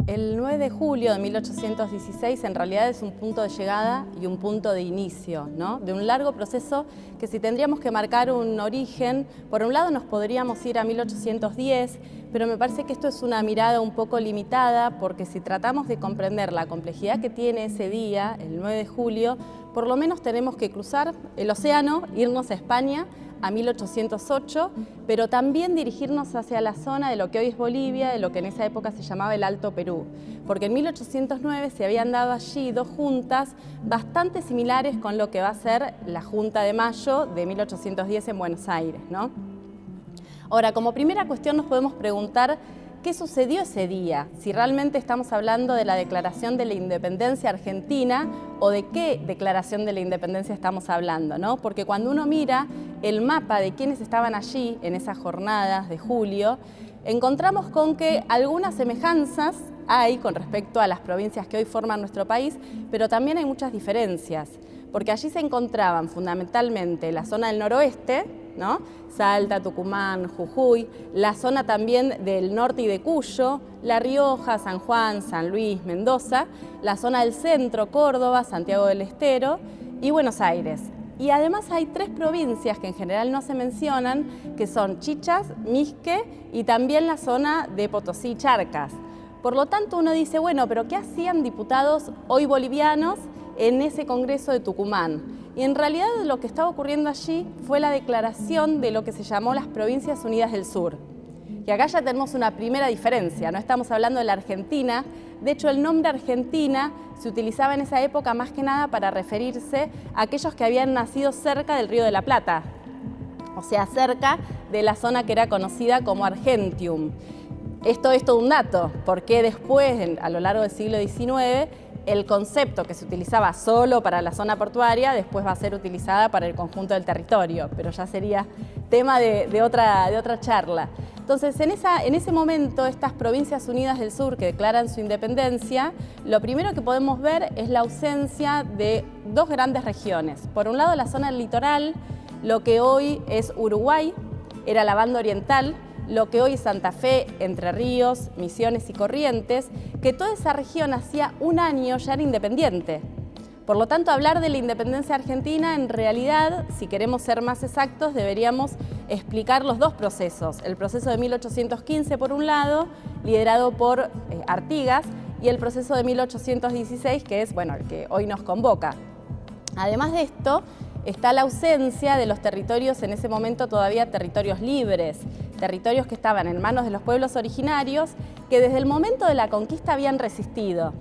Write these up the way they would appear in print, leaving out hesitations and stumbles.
El 9 de julio de 1816 en realidad es un punto de llegada y un punto de inicio, ¿no? De un largo proceso que, si tendríamos que marcar un origen, por un lado nos podríamos ir a 1810, pero me parece que esto es una mirada un poco limitada, porque si tratamos de comprender la complejidad que tiene ese día, el 9 de julio, por lo menos tenemos que cruzar el océano, irnos a España, a 1808, pero también dirigirnos hacia la zona de lo que hoy es Bolivia, de lo que en esa época se llamaba el Alto Perú, porque en 1809 se habían dado allí dos juntas bastante similares con lo que va a ser la Junta de Mayo de 1810 en Buenos Aires, ¿no? Ahora, como primera cuestión nos podemos preguntar ¿qué sucedió ese día? Si realmente estamos hablando de la Declaración de la Independencia Argentina o de qué Declaración de la Independencia estamos hablando, ¿no? Porque cuando uno mira el mapa de quienes estaban allí en esas jornadas de julio, encontramos con que algunas semejanzas hay con respecto a las provincias que hoy forman nuestro país, pero también hay muchas diferencias, porque allí se encontraban fundamentalmente la zona del noroeste, ¿no? Salta, Tucumán, Jujuy, la zona también del norte y de Cuyo, La Rioja, San Juan, San Luis, Mendoza, la zona del centro, Córdoba, Santiago del Estero y Buenos Aires. Y además hay tres provincias que en general no se mencionan, que son Chichas, Misque y también la zona de Potosí, Charcas. Por lo tanto, uno dice, bueno, pero ¿qué hacían diputados hoy bolivianos en ese Congreso de Tucumán? Y en realidad lo que estaba ocurriendo allí fue la declaración de lo que se llamó las Provincias Unidas del Sur. Y acá ya tenemos una primera diferencia, no estamos hablando de la Argentina. De hecho, el nombre Argentina se utilizaba en esa época más que nada para referirse a aquellos que habían nacido cerca del Río de la Plata, o sea, cerca de la zona que era conocida como Argentium. Esto es todo un dato, porque después, a lo largo del siglo XIX, el concepto que se utilizaba solo para la zona portuaria después va a ser utilizada para el conjunto del territorio, pero ya sería tema de otra charla. Entonces, en ese momento, estas Provincias Unidas del Sur que declaran su independencia, lo primero que podemos ver es la ausencia de dos grandes regiones. Por un lado, la zona del litoral, lo que hoy es Uruguay, era la banda oriental, lo que hoy es Santa Fe, Entre Ríos, Misiones y Corrientes, que toda esa región hacía un año ya era independiente. Por lo tanto, hablar de la independencia argentina, en realidad, si queremos ser más exactos, deberíamos explicar los dos procesos. El proceso de 1815, por un lado, liderado por Artigas, y el proceso de 1816, que es, bueno, el que hoy nos convoca. Además de esto, está la ausencia de los territorios, en ese momento todavía territorios libres, territorios que estaban en manos de los pueblos originarios, que desde el momento de la conquista habían resistido.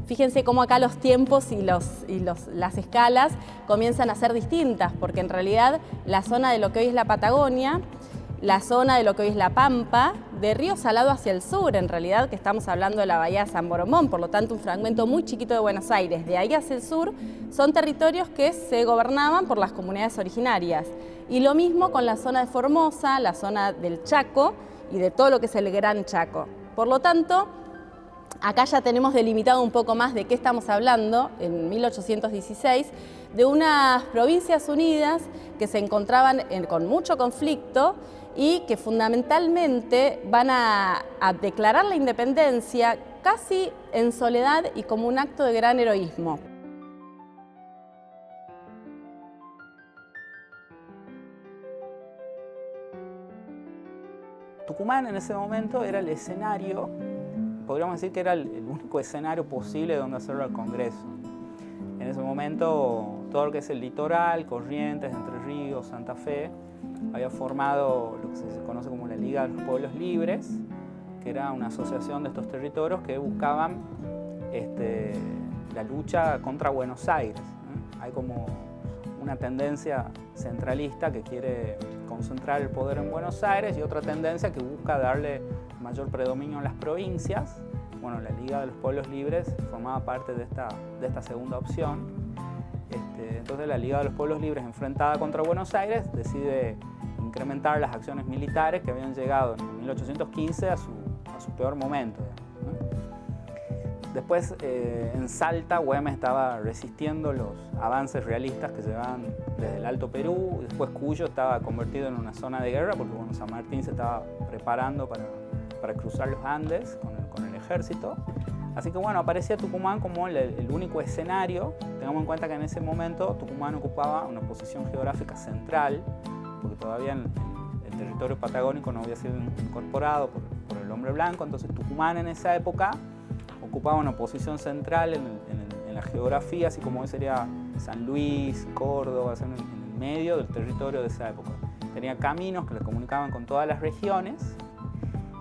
Fíjense cómo acá los tiempos y las escalas comienzan a ser distintas, porque en realidad la zona de lo que hoy es la Patagonia, la zona de lo que hoy es la Pampa, de Río Salado hacia el sur, en realidad, que estamos hablando de la bahía de San Borondón, por lo tanto un fragmento muy chiquito de Buenos Aires, de ahí hacia el sur, son territorios que se gobernaban por las comunidades originarias. Y lo mismo con la zona de Formosa, la zona del Chaco y de todo lo que es el Gran Chaco. Por lo tanto, acá ya tenemos delimitado un poco más de qué estamos hablando en 1816, de unas Provincias Unidas que se encontraban con mucho conflicto y que fundamentalmente van a declarar la independencia casi en soledad y como un acto de gran heroísmo. Tucumán en ese momento era el escenario, podríamos decir que era el único escenario posible donde hacerlo al Congreso. En ese momento, todo lo que es el litoral, Corrientes, Entre Ríos, Santa Fe, había formado lo que se conoce como la Liga de los Pueblos Libres, que era una asociación de estos territorios que buscaban la lucha contra Buenos Aires, ¿no? Hay como una tendencia centralista que quiere concentrar el poder en Buenos Aires y otra tendencia que busca darle mayor predominio a las provincias. Bueno, la Liga de los Pueblos Libres formaba parte de esta segunda opción. Entonces la Liga de los Pueblos Libres, enfrentada contra Buenos Aires, decide incrementar las acciones militares que habían llegado en 1815 a su peor momento, ¿no? Después, en Salta, Güemes estaba resistiendo los avances realistas que llegaban desde el Alto Perú. Después Cuyo estaba convertido en una zona de guerra porque San Martín se estaba preparando para cruzar los Andes con el ejército. Así que bueno, aparecía Tucumán como el único escenario. Tengamos en cuenta que en ese momento Tucumán ocupaba una posición geográfica central, porque todavía el territorio patagónico no había sido incorporado por el hombre blanco. Entonces Tucumán en esa época ocupaba una posición central en la geografía, así como hoy sería San Luis, Córdoba, en el medio del territorio de esa época. Tenía caminos que le comunicaban con todas las regiones,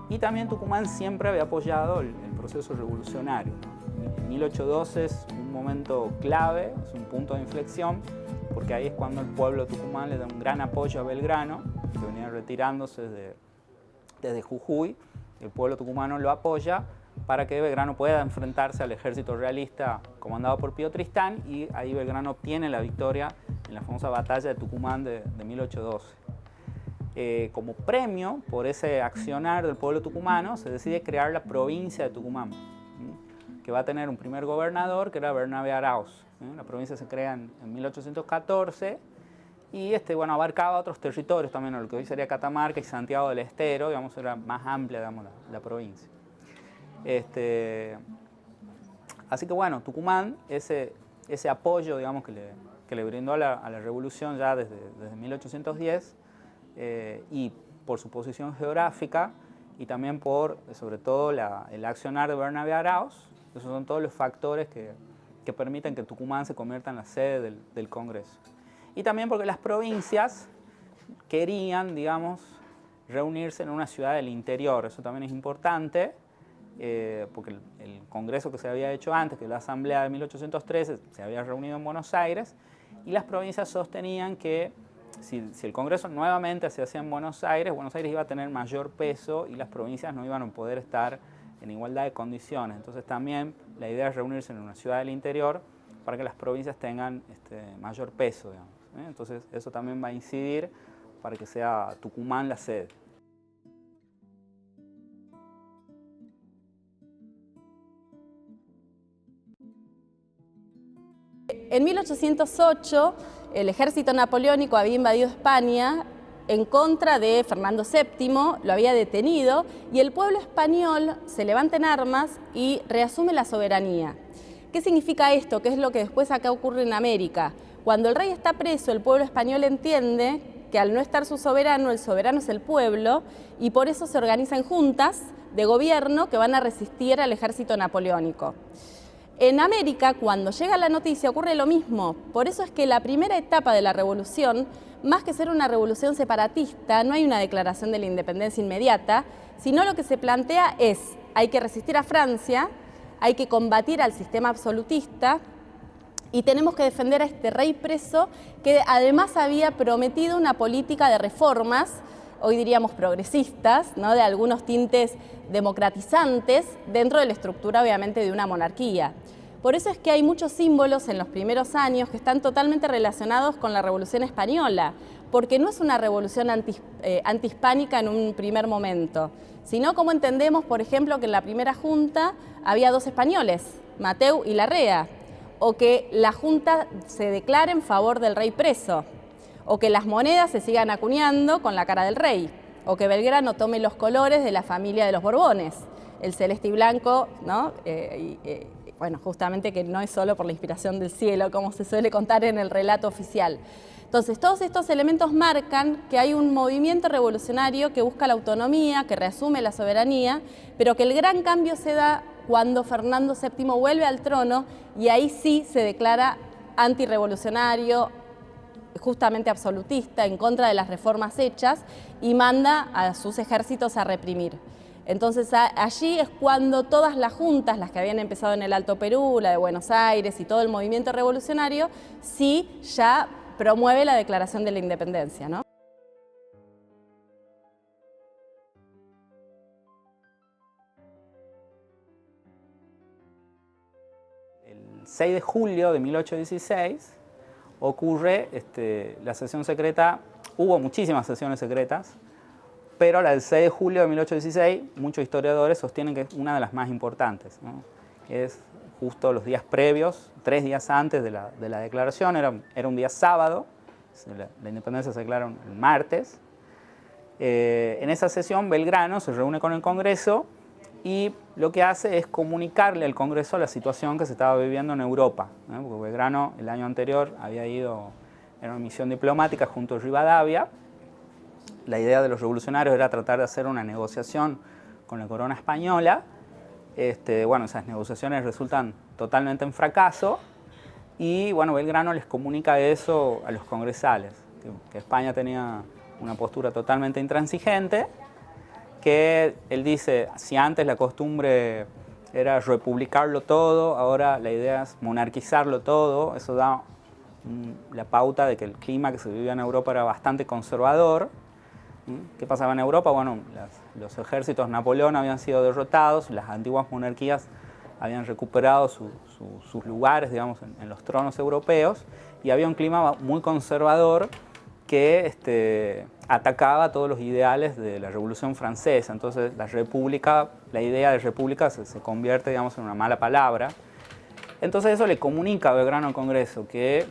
y también Tucumán siempre había apoyado el proceso revolucionario. 1812 es un momento clave, es un punto de inflexión, porque ahí es cuando el pueblo de Tucumán le da un gran apoyo a Belgrano, que venía retirándose desde Jujuy. El pueblo tucumano lo apoya para que Belgrano pueda enfrentarse al ejército realista comandado por Pío Tristán, y ahí Belgrano obtiene la victoria en la famosa batalla de Tucumán de 1812. Como premio por ese accionar del pueblo tucumano, se decide crear la provincia de Tucumán, que va a tener un primer gobernador, que era Bernabé Arauz. La provincia se crea en 1814 y bueno, abarcaba otros territorios también, lo que hoy sería Catamarca y Santiago del Estero, digamos, era más amplia, digamos, la provincia. Así que bueno, Tucumán, ese apoyo, digamos, que le brindó a la revolución ya desde 1810, y por su posición geográfica y también por, sobre todo, el accionar de Bernabé Arauz. Esos son todos los factores que permiten que Tucumán se convierta en la sede del Congreso. Y también porque las provincias querían, digamos, reunirse en una ciudad del interior. Eso también es importante, porque el Congreso que se había hecho antes, que la Asamblea de 1813, se había reunido en Buenos Aires, y las provincias sostenían que si el Congreso nuevamente se hacía en Buenos Aires iba a tener mayor peso y las provincias no iban a poder estar en igualdad de condiciones. Entonces también la idea es reunirse en una ciudad del interior para que las provincias tengan mayor peso, digamos, ¿eh? Entonces eso también va a incidir para que sea Tucumán la sede. En 1808, el ejército napoleónico había invadido España en contra de Fernando VII, lo había detenido, y el pueblo español se levanta en armas y reasume la soberanía. ¿Qué significa esto? ¿Qué es lo que después acá ocurre en América? Cuando el rey está preso, el pueblo español entiende que al no estar su soberano, el soberano es el pueblo, y por eso se organizan juntas de gobierno que van a resistir al ejército napoleónico. En América, cuando llega la noticia, ocurre lo mismo. Por eso es que la primera etapa de la revolución, más que ser una revolución separatista, no hay una declaración de la independencia inmediata, sino lo que se plantea es, hay que resistir a Francia, hay que combatir al sistema absolutista y tenemos que defender a este rey preso que además había prometido una política de reformas, hoy diríamos progresistas, ¿no?, de algunos tintes democratizantes dentro de la estructura obviamente de una monarquía. Por eso es que hay muchos símbolos en los primeros años que están totalmente relacionados con la Revolución Española, porque no es una revolución antihispánica en un primer momento, sino como entendemos, por ejemplo, que en la primera junta había dos españoles, Mateu y Larrea, o que la junta se declare en favor del rey preso, o que las monedas se sigan acuñando con la cara del rey, o que Belgrano tome los colores de la familia de los Borbones, el celeste y blanco, ¿no? Bueno, justamente que no es solo por la inspiración del cielo, como se suele contar en el relato oficial. Entonces, todos estos elementos marcan que hay un movimiento revolucionario que busca la autonomía, que reasume la soberanía, pero que el gran cambio se da cuando Fernando VII vuelve al trono y ahí sí se declara antirrevolucionario, justamente absolutista, en contra de las reformas hechas y manda a sus ejércitos a reprimir. Entonces allí es cuando todas las juntas, las que habían empezado en el Alto Perú, la de Buenos Aires y todo el movimiento revolucionario, sí ya promueve la declaración de la independencia, ¿no? El 6 de julio de 1816 ocurre la sesión secreta. Hubo muchísimas sesiones secretas, pero la del 6 de julio de 1816, muchos historiadores sostienen que es una de las más importantes, ¿no? Es justo los días previos, 3 días antes de la declaración, era un día sábado, la independencia se declara el martes. En esa sesión Belgrano se reúne con el Congreso y lo que hace es comunicarle al Congreso la situación que se estaba viviendo en Europa, ¿no? Porque Belgrano el año anterior había ido en una misión diplomática junto a Rivadavia. La idea de los revolucionarios era tratar de hacer una negociación con la corona española. Bueno, esas negociaciones resultan totalmente en fracaso y bueno, Belgrano les comunica eso a los congresales, que España tenía una postura totalmente intransigente, que él dice, si antes la costumbre era republicarlo todo, ahora la idea es monarquizarlo todo. Eso da la pauta de que el clima que se vivía en Europa era bastante conservador. ¿Qué pasaba en Europa? Bueno, los ejércitos de Napoleón habían sido derrotados, las antiguas monarquías habían recuperado sus lugares, digamos, en los tronos europeos, y había un clima muy conservador que atacaba todos los ideales de la Revolución Francesa. Entonces la idea de república se convierte, digamos, en una mala palabra. Entonces eso le comunica a Belgrano al Congreso que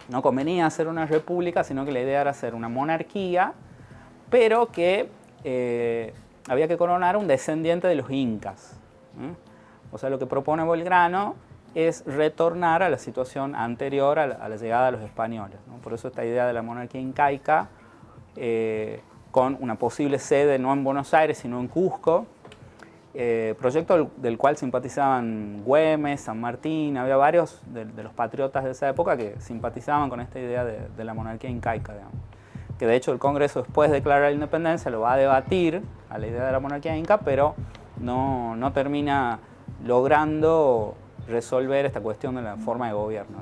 no convenía hacer una república, sino que la idea era hacer una monarquía, pero que había que coronar un descendiente de los incas. O sea, lo que propone Belgrano es retornar a la situación anterior a la llegada de los españoles, ¿no? Por eso esta idea de la monarquía incaica, con una posible sede no en Buenos Aires, sino en Cusco, proyecto del cual simpatizaban Güemes, San Martín. Había varios de los patriotas de esa época que simpatizaban con esta idea de la monarquía incaica, digamos. Que de hecho el Congreso, después de declarar la independencia, lo va a debatir a la idea de la monarquía inca, pero no termina logrando resolver esta cuestión de la forma de gobierno.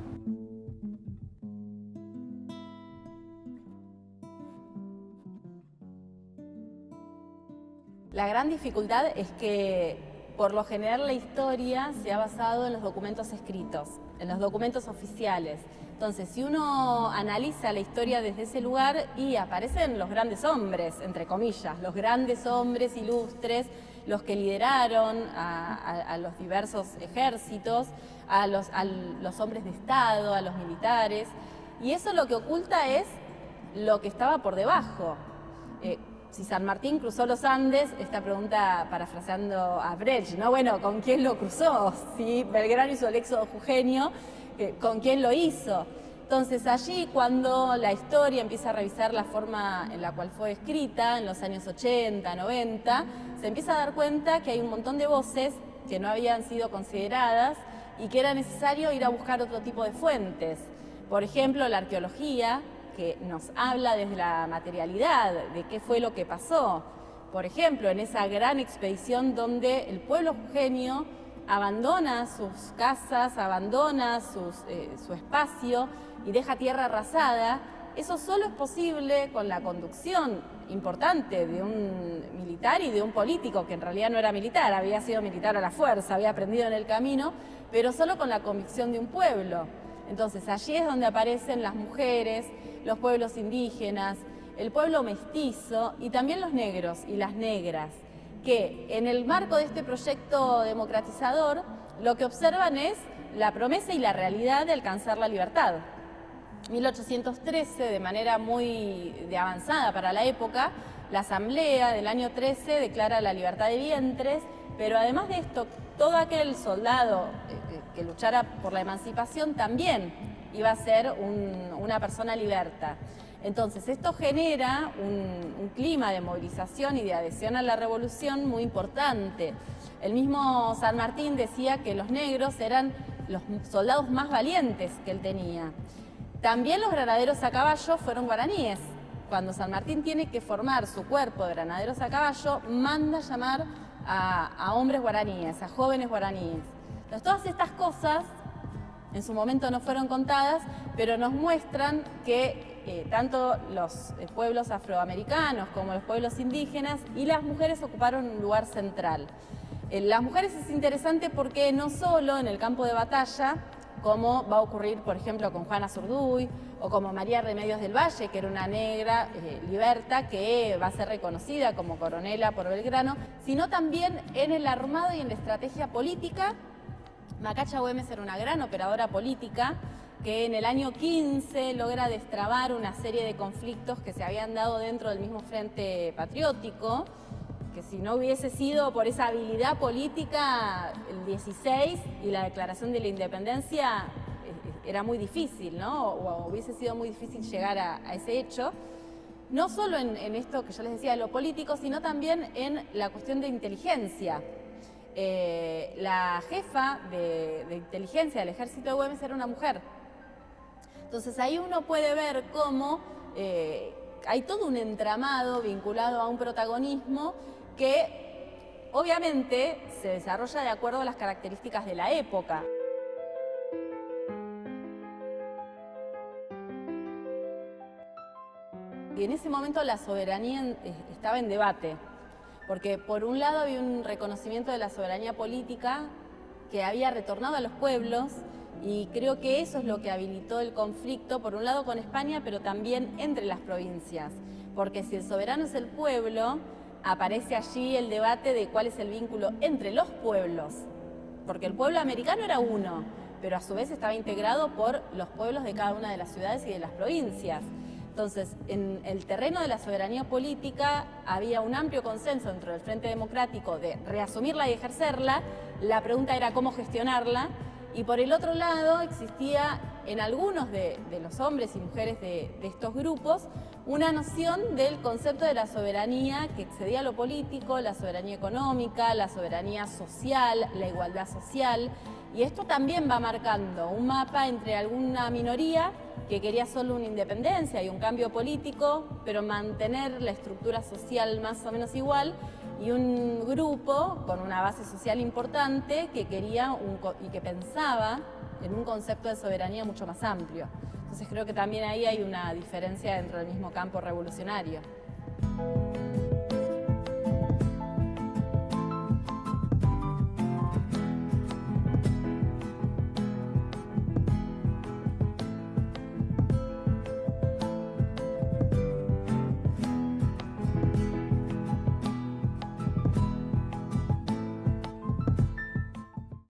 La gran dificultad es que, por lo general, la historia se ha basado en los documentos escritos, en los documentos oficiales. Entonces, si uno analiza la historia desde ese lugar, y aparecen los grandes hombres, entre comillas, los grandes hombres ilustres, los que lideraron a los diversos ejércitos, a los hombres de Estado, a los militares, y eso lo que oculta es lo que estaba por debajo. Si San Martín cruzó los Andes, esta pregunta parafraseando a Brecht, ¿no? Bueno, ¿con quién lo cruzó? Si Belgrano hizo el éxodo jujeño, ¿con quién lo hizo? Entonces allí, cuando la historia empieza a revisar la forma en la cual fue escrita, en los años 80, 90, se empieza a dar cuenta que hay un montón de voces que no habían sido consideradas y que era necesario ir a buscar otro tipo de fuentes. Por ejemplo, la arqueología, que nos habla desde la materialidad de qué fue lo que pasó. Por ejemplo, en esa gran expedición donde el pueblo jujeño abandona sus casas, abandona su espacio y deja tierra arrasada, eso solo es posible con la conducción importante de un militar y de un político, que en realidad no era militar, había sido militar a la fuerza, había aprendido en el camino, pero solo con la convicción de un pueblo. Entonces allí es donde aparecen las mujeres, los pueblos indígenas, el pueblo mestizo y también los negros y las negras, que en el marco de este proyecto democratizador lo que observan es la promesa y la realidad de alcanzar la libertad. 1813, de manera muy avanzada para la época, la Asamblea del año 13 declara la libertad de vientres, pero además de esto, todo aquel soldado que luchara por la emancipación también iba a ser una persona liberta. Entonces, esto genera un clima de movilización y de adhesión a la revolución muy importante. El mismo San Martín decía que los negros eran los soldados más valientes que él tenía. También los granaderos a caballo fueron guaraníes. Cuando San Martín tiene que formar su cuerpo de granaderos a caballo, manda llamar a hombres guaraníes, a jóvenes guaraníes. Entonces, todas estas cosas en su momento no fueron contadas, pero nos muestran que tanto los pueblos afroamericanos como los pueblos indígenas y las mujeres ocuparon un lugar central. Las mujeres es interesante porque no solo en el campo de batalla, como va a ocurrir, por ejemplo, con Juana Zurduy o como María Remedios del Valle, que era una negra liberta que va a ser reconocida como coronela por Belgrano, sino también en el armado y en la estrategia política. Macacha Güemes era una gran operadora política que en el año 15 logra destrabar una serie de conflictos que se habían dado dentro del mismo Frente Patriótico que si no hubiese sido por esa habilidad política, el 16 y la declaración de la independencia era muy difícil, ¿no? O hubiese sido muy difícil llegar a ese hecho. No solo en esto que yo les decía de lo político, sino también en la cuestión de inteligencia. La jefa de inteligencia del ejército de Güemes era una mujer. Entonces ahí uno puede ver cómo hay todo un entramado vinculado a un protagonismo que obviamente se desarrolla de acuerdo a las características de la época. Y en ese momento la soberanía estaba en debate, porque por un lado había un reconocimiento de la soberanía política que había retornado a los pueblos, y creo que eso es lo que habilitó el conflicto, por un lado con España, pero también entre las provincias. Porque si el soberano es el pueblo, aparece allí el debate de cuál es el vínculo entre los pueblos. Porque el pueblo americano era uno, pero a su vez estaba integrado por los pueblos de cada una de las ciudades y de las provincias. Entonces, en el terreno de la soberanía política había un amplio consenso dentro del Frente Democrático de reasumirla y ejercerla. La pregunta era cómo gestionarla. Y por el otro lado existía en algunos de los hombres y mujeres de estos grupos una noción del concepto de la soberanía que excedía lo político, la soberanía económica, la soberanía social, la igualdad social. Y esto también va marcando un mapa entre alguna minoría que quería solo una independencia y un cambio político, pero mantener la estructura social más o menos igual, y un grupo con una base social importante que quería y que pensaba en un concepto de soberanía mucho más amplio. Entonces creo que también ahí hay una diferencia dentro del mismo campo revolucionario.